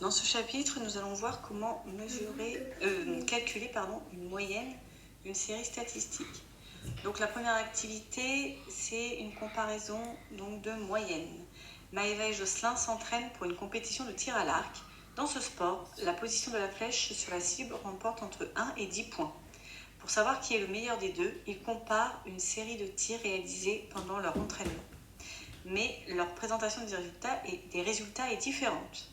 Dans ce chapitre, nous allons voir comment calculer une moyenne d'une série statistique. Donc la première activité, c'est une comparaison donc, de moyenne. Maëva et Jocelyn s'entraînent pour une compétition de tir à l'arc. Dans ce sport, la position de la flèche sur la cible remporte entre 1 et 10 points. Pour savoir qui est le meilleur des deux, ils comparent une série de tirs réalisés pendant leur entraînement. Mais leur présentation des résultats est différente.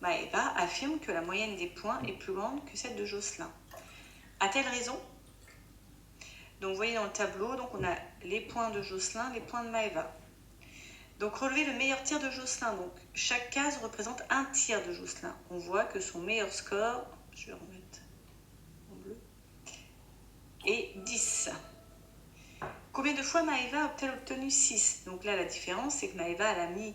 Maëva affirme que la moyenne des points est plus grande que celle de Jocelyn. A-t-elle raison? Donc vous voyez dans le tableau, donc on a les points de Jocelyn, les points de Maëva. Donc relever le meilleur tir de Jocelyn. Donc chaque case représente un tir de Jocelyn. On voit que son meilleur score, je vais remettre en bleu, est 10. Combien de fois Maëva a-t-elle obtenu 6? Donc là la différence c'est que Maëva elle a mis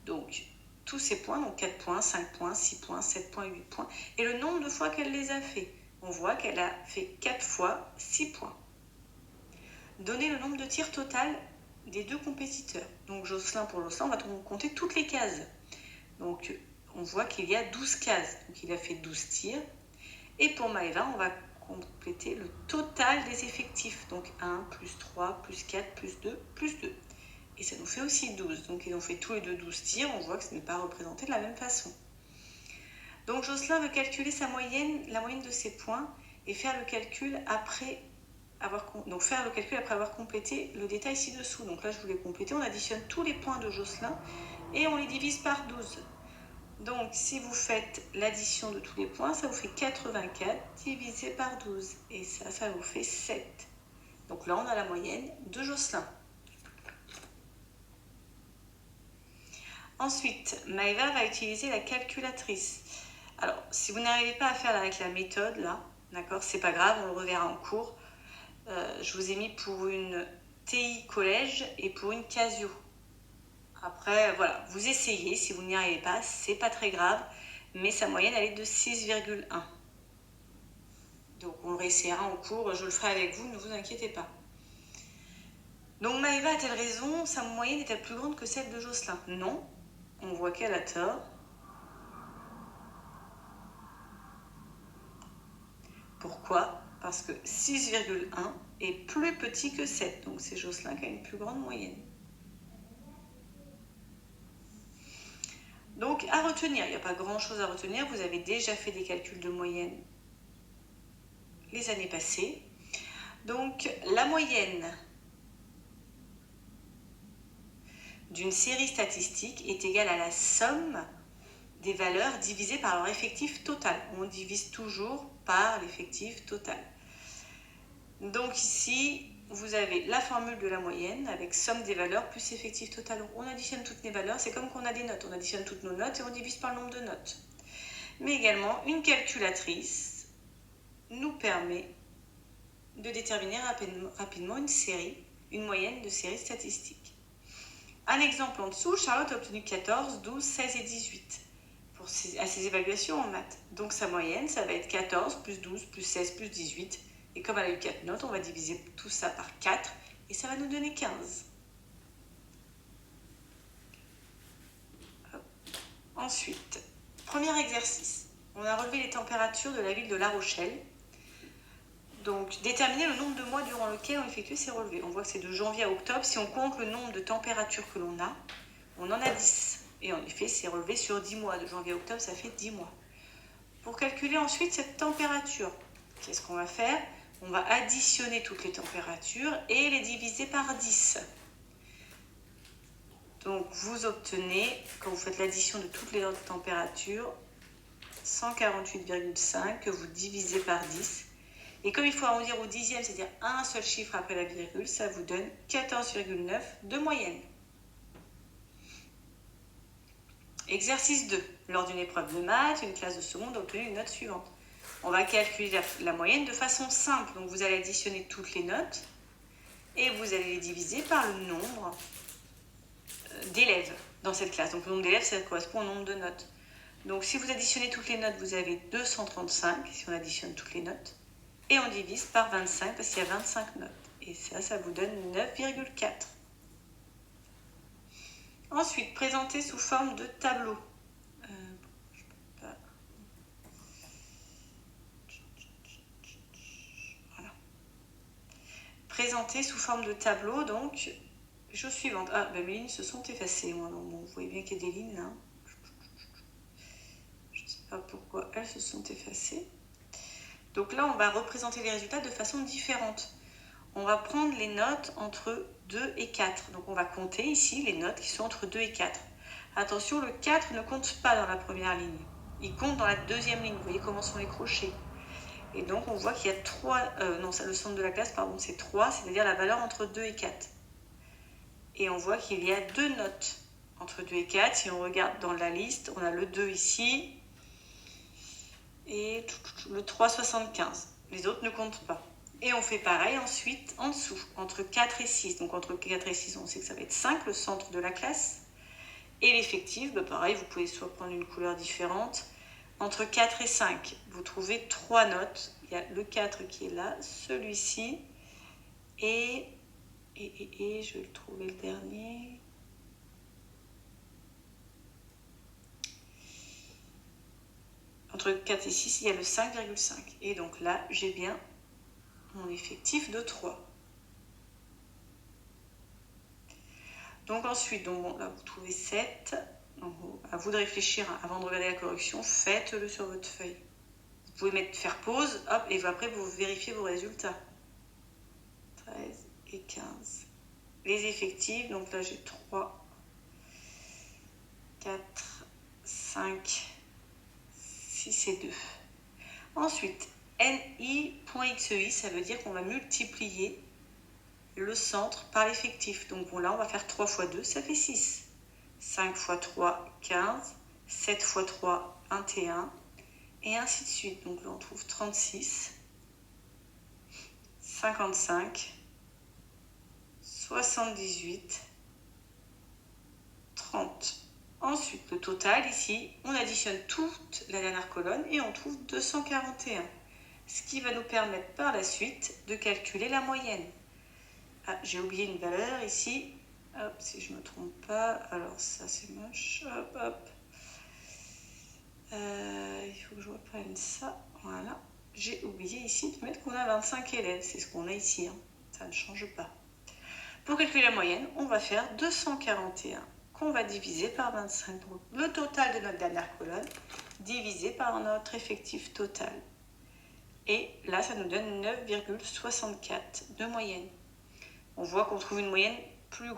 donc tous ses points, donc 4 points, 5 points, 6 points, 7 points, 8 points, et le nombre de fois qu'elle les a fait. On voit qu'elle a fait 4 fois 6 points. Donner le nombre de tirs total des deux compétiteurs. Donc pour Jocelyn, on va compter toutes les cases. Donc on voit qu'il y a 12 cases. Donc il a fait 12 tirs. Et pour Maëva, on va compléter le total des effectifs. Donc 1, plus 3, plus 4, plus 2, plus 2. Et ça nous fait aussi 12. Donc ils ont fait tous les deux 12 tirs. On voit que ce n'est pas représenté de la même façon. Donc Jocelyn veut calculer la moyenne de ses points et faire le calcul après avoir complété le détail ci-dessous. Donc là, je voulais compléter. On additionne tous les points de Jocelyn et on les divise par 12. Donc, si vous faites l'addition de tous les points, ça vous fait 84 divisé par 12. Et ça vous fait 7. Donc là, on a la moyenne de Jocelyn. Ensuite, Maëva va utiliser la calculatrice. Alors, si vous n'arrivez pas à faire avec la méthode, là, d'accord, c'est pas grave, on le reverra en cours. Je vous ai mis pour une TI collège et pour une Casio. Après, voilà, vous essayez, si vous n'y arrivez pas, c'est pas très grave, mais sa moyenne, elle est de 6,1. Donc, on le réessayera en cours, je le ferai avec vous, ne vous inquiétez pas. Donc, Maëva a-t-elle raison? Sa moyenne est-elle plus grande que celle de Jocelyn? Non, on voit qu'elle a tort. Pourquoi? Parce que 6,1 est plus petit que 7, donc c'est Jocelyn qui a une plus grande moyenne. Donc à retenir, il n'y a pas grand chose à retenir, vous avez déjà fait des calculs de moyenne les années passées. Donc la moyenne d'une série statistique est égale à la somme des valeurs divisées par leur effectif total. On divise toujours par l'effectif total. Donc ici, vous avez la formule de la moyenne avec somme des valeurs plus effectif total. On additionne toutes les valeurs, c'est comme qu'on a des notes. On additionne toutes nos notes et on divise par le nombre de notes. Mais également, une calculatrice nous permet de déterminer rapidement une moyenne de séries statistiques. Un exemple en dessous, Charlotte a obtenu 14, 12, 16 et 18 à ses évaluations en maths. Donc sa moyenne, ça va être 14, plus 12, plus 16, plus 18. Et comme elle a eu 4 notes, on va diviser tout ça par 4 et ça va nous donner 15. Hop. Ensuite, premier exercice. On a relevé les températures de la ville de La Rochelle. Donc, déterminer le nombre de mois durant lequel on effectue ces relevés. On voit que c'est de janvier à octobre. Si on compte le nombre de températures que l'on a, on en a 10. Et en effet, c'est relevé sur 10 mois. De janvier à octobre, ça fait 10 mois. Pour calculer ensuite cette température, qu'est-ce qu'on va faire? On va additionner toutes les températures et les diviser par 10. Donc, vous obtenez, quand vous faites l'addition de toutes les températures, 148,5 que vous divisez par 10. Et comme il faut arrondir au dixième, c'est-à-dire un seul chiffre après la virgule, ça vous donne 14,9 de moyenne. Exercice 2. Lors d'une épreuve de maths, une classe de seconde a obtenu une note suivante. On va calculer la moyenne de façon simple. Donc vous allez additionner toutes les notes et vous allez les diviser par le nombre d'élèves dans cette classe. Donc le nombre d'élèves, ça correspond au nombre de notes. Donc si vous additionnez toutes les notes, vous avez 235, si on additionne toutes les notes. Et on divise par 25 parce qu'il y a 25 notes. Et ça vous donne 9,4. Ensuite, présenter sous forme de tableau. présenter sous forme de tableau, donc, les choses suivantes. Ah, ben mes lignes se sont effacées, moi, donc bon, vous voyez bien qu'il y a des lignes, là. Je ne sais pas pourquoi elles se sont effacées. Donc là, on va représenter les résultats de façon différente. On va prendre les notes entre 2 et 4. Donc on va compter ici les notes qui sont entre 2 et 4. Attention, le 4 ne compte pas dans la première ligne. Il compte dans la deuxième ligne. Vous voyez comment sont les crochets. Et donc on voit qu'il y a 3... non, le centre de la classe, pardon, c'est 3, c'est-à-dire la valeur entre 2 et 4. Et on voit qu'il y a 2 notes entre 2 et 4. Si on regarde dans la liste, on a le 2 ici et le 3,75. Les autres ne comptent pas. Et on fait pareil ensuite en dessous, entre 4 et 6. Donc entre 4 et 6, on sait que ça va être 5, le centre de la classe. Et l'effectif, bah pareil, vous pouvez soit prendre une couleur différente. Entre 4 et 5, vous trouvez 3 notes. Il y a le 4 qui est là, celui-ci, et je vais le trouver le dernier. Entre 4 et 6, il y a le 5,5. Et donc là, j'ai bien mon effectif de 3. Donc ensuite, bon, là vous trouvez 7. Donc, à vous de réfléchir avant de regarder la correction, faites-le sur votre feuille. Vous pouvez faire pause, hop, et après vous vérifiez vos résultats. 13 et 15. Les effectifs, donc là j'ai 3, 4, 5, 6 et 2. Ensuite, ni.xei, ça veut dire qu'on va multiplier le centre par l'effectif. Donc bon, là, on va faire 3 fois 2, ça fait 6. 5 fois 3, 15. 7 fois 3, 21. Et ainsi de suite. Donc là, on trouve 36, 55, 78, 30. Ensuite, le total, ici, on additionne toute la dernière colonne et on trouve 241. Ce qui va nous permettre par la suite de calculer la moyenne. Ah, j'ai oublié une valeur ici. Hop, si je ne me trompe pas. Alors ça, c'est moche. Hop, hop. Il faut que je reprenne ça. Voilà. J'ai oublié ici de mettre qu'on a 25 élèves. C'est ce qu'on a ici. Hein. Ça ne change pas. Pour calculer la moyenne, on va faire 241 qu'on va diviser par 25. Donc, le total de notre dernière colonne divisé par notre effectif total. Et là, ça nous donne 9,64 de moyenne. On voit qu'on trouve une moyenne plus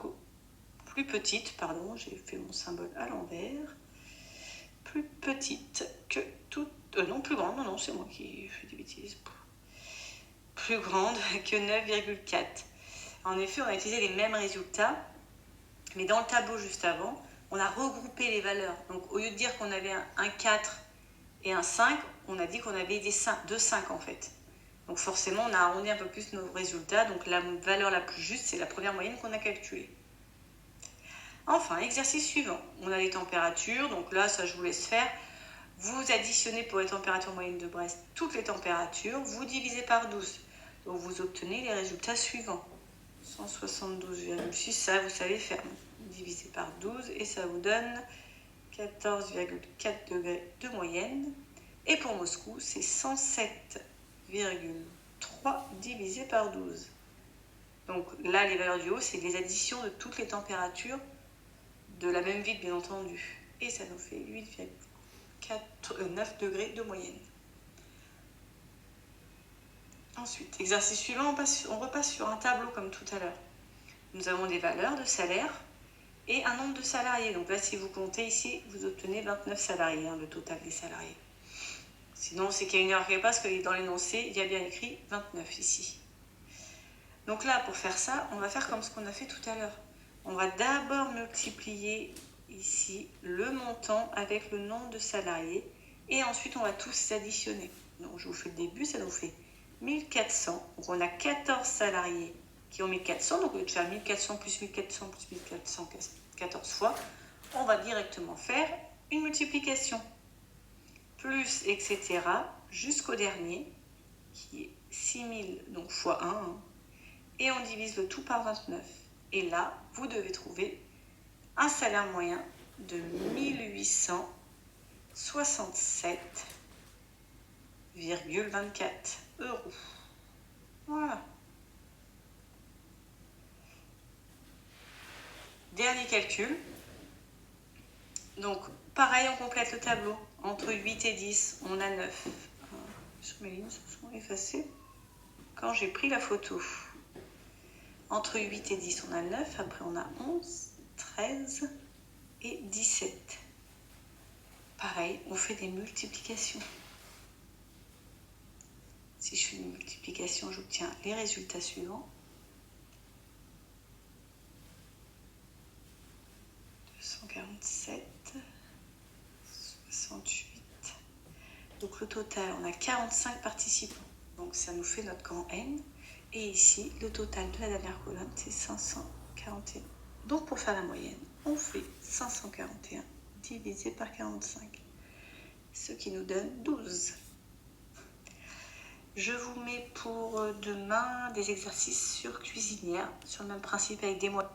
petite, pardon, j'ai fait mon symbole à l'envers, plus petite que toute... non, plus grande, non, c'est moi qui fais des bêtises. Plus grande que 9,4. En effet, on a utilisé les mêmes résultats, mais dans le tableau juste avant, on a regroupé les valeurs. Donc, au lieu de dire qu'on avait un 4 et un 5, on a dit qu'on avait deux 5 en fait. Donc forcément, on a arrondi un peu plus nos résultats. Donc la valeur la plus juste, c'est la première moyenne qu'on a calculée. Enfin, exercice suivant. On a les températures. Donc là, ça, je vous laisse faire. Vous additionnez pour les températures moyennes de Brest toutes les températures. Vous divisez par 12. Donc vous obtenez les résultats suivants. 172,6, ça, vous savez faire. Divisé par 12 et ça vous donne 14,4 degrés de moyenne. Et pour Moscou, c'est 107,3 divisé par 12. Donc là, les valeurs du haut, c'est les additions de toutes les températures de la même ville, bien entendu. Et ça nous fait 8,9 degrés de moyenne. Ensuite, exercice suivant, on repasse sur un tableau comme tout à l'heure. Nous avons des valeurs de salaire et un nombre de salariés. Donc là, si vous comptez ici, vous obtenez 29 salariés, le total des salariés. Sinon, c'est qu'il y a une erreur quelque part, parce que dans l'énoncé, il y a bien écrit 29 ici. Donc là, pour faire ça, on va faire comme ce qu'on a fait tout à l'heure. On va d'abord multiplier ici le montant avec le nombre de salariés et ensuite, on va tous additionner. Donc, je vous fais le début, ça nous fait 1400. Donc, on a 14 salariés qui ont 1400. Donc, au lieu de faire 1400 plus 1400 plus 1400 14 fois, on va directement faire une multiplication. Plus, etc. jusqu'au dernier, qui est 6000, donc fois 1. Et on divise le tout par 29. Et là, vous devez trouver un salaire moyen de 1867,24 €. Voilà. Dernier calcul. Donc, pareil, on complète le tableau. Entre 8 et 10, on a 9. Mes lignes se sont effacées quand j'ai pris la photo. Entre 8 et 10, on a 9. Après, on a 11, 13 et 17. Pareil, on fait des multiplications. Si je fais une multiplication, j'obtiens les résultats suivants. 247, 68. Donc le total, on a 45 participants. Donc ça nous fait notre grand N. Et ici, le total de la dernière colonne, c'est 541. Donc pour faire la moyenne, on fait 541 divisé par 45. Ce qui nous donne 12. Je vous mets pour demain des exercices sur cuisinière, sur le même principe avec des moyens.